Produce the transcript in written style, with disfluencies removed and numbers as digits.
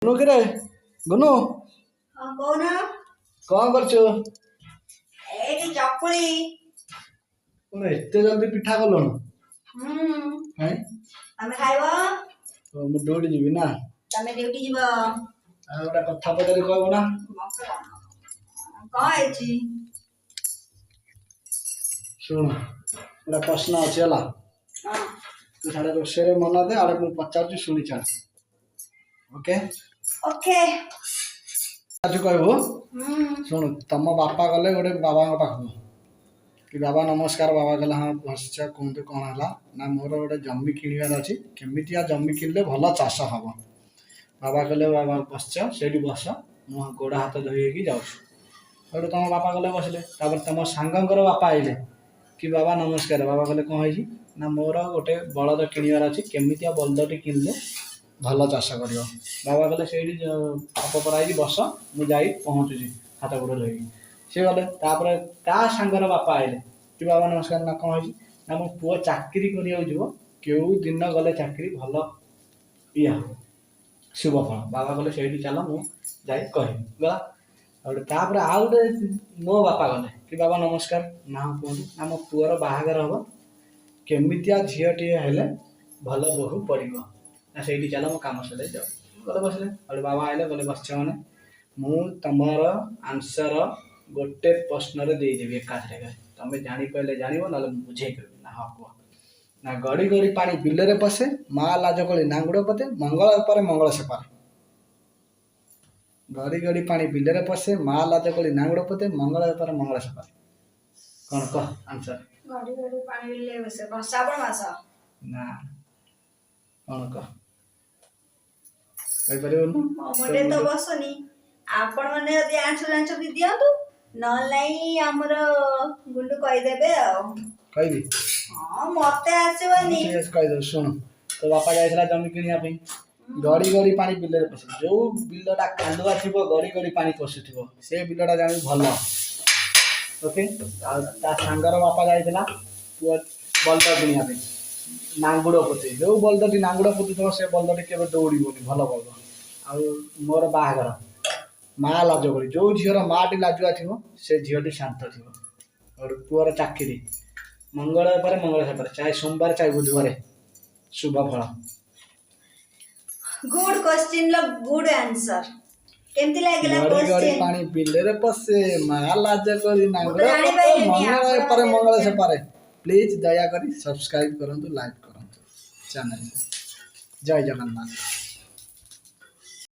गुनु किरे गुनु हाँ कौन कौन करछु एटी चकुली तुम एते जल्दी पिठा कलण हैं तमे खाइबो तो मु ड्यूटी जीवी ना तमे ड्यूटी जीवो आ गोटा कथा पचारि कहबो ना कौन आइची सुन गोटा प्रश्न अछि हला हां तू साडे रोषे रे मन दे आडे मु पचारछु सुनि चाल ओके ओके आज कहबो सुन तम बापा गले गोटे बाबा पाखु कि बाबा नमस्कार बाबा कहला हाँ बस कहते कौन है ना मोर गोटे जमी किणवार अच्छी केमिया जमी किणले भल चाष हम बाबा कहले बाबा बस से बस मु गोड़ हाथ धोई जाऊँ तुम बापा गले बसले तुम सांगर बापा आइले कि बाबा नमस्कार बाबा कहले कौन है ना मोर गोटे बलद किणवार अच्छी केमिया बलदटी किणले भल चाष कर बाबा कहले से पराई बस मुझे पहुँचुची हाथ गोड़ धोई सी गले ता सांगर बापा आइले कि बाबा नमस्कार ना कौन है ना मो पुआ चाकरी कर क्यों दिन गले चाकरी भल ये शुभ फल बाबा कहले से चल मुझे कह गला और आउ गए मो बापा गले कि बाबा नमस्कार ना कहूँ ना मो पुअर बाहागर हम केमिया झीटे हेले भल बहु पड़ ना से चल मो कम सर जाऊ गले बसले और बाबा आइले गले बस मैंने मु तुमर आंसर गोटे प्रश्न देदेवी एकाथरे तुम जापारे जान ना बुझे करी ना हाँ कह ना गड़ी गड़ी पानी बिल पशे माँ लाज कली नांगुड़ पते मंगल पर मंगल सेपारे गड़ी गड़ी पानी बिल पशे माँ लाज कली नांगुड़ पते मंगल पर मंगल सेपारे कौन कह आंसर गड़ी गड़ी पानी बिले बसे श्रावण मास ना कौन कह मोटे तो बसनी आपण माने यदि आंसर आंसर दियंतु नहीं आमर गुंडू कहीदेवे कहि हाँ मत आसबनी कहीदे शुण तो बापा जाइला जमी किणा गड़ी गड़ी पानी बिल पशे जो बिलटा कांदुआ थी गड़ी गड़ी पानी पशुव से बिलटा जान भल ओके सांगर बापा जाइला पुआ बल्द किणा नांगुड़ पोते जो बल्दी नांगुड़ पोतुव से बल्दी के दौड़बनी भल बल्द आ मोर बाहागर माँ लाज करी जो झीर माँ टी लाजुआ थी से झीटी शांत थी और पुअर चाकरी मंगल पर मंगल सेपारे चाहे सोमवार चाहे बुधवार शुभ फल गुड क्वेश्चन लो गुड आंसर केमती लागला क्वेश्चन पानी बिले पशे माँ लाज करी मंगल पर मंगल सेपारे प्लीज दया करी सब्सक्राइब करंतु लाइक करंतु चैनल जय जगन्नाथ।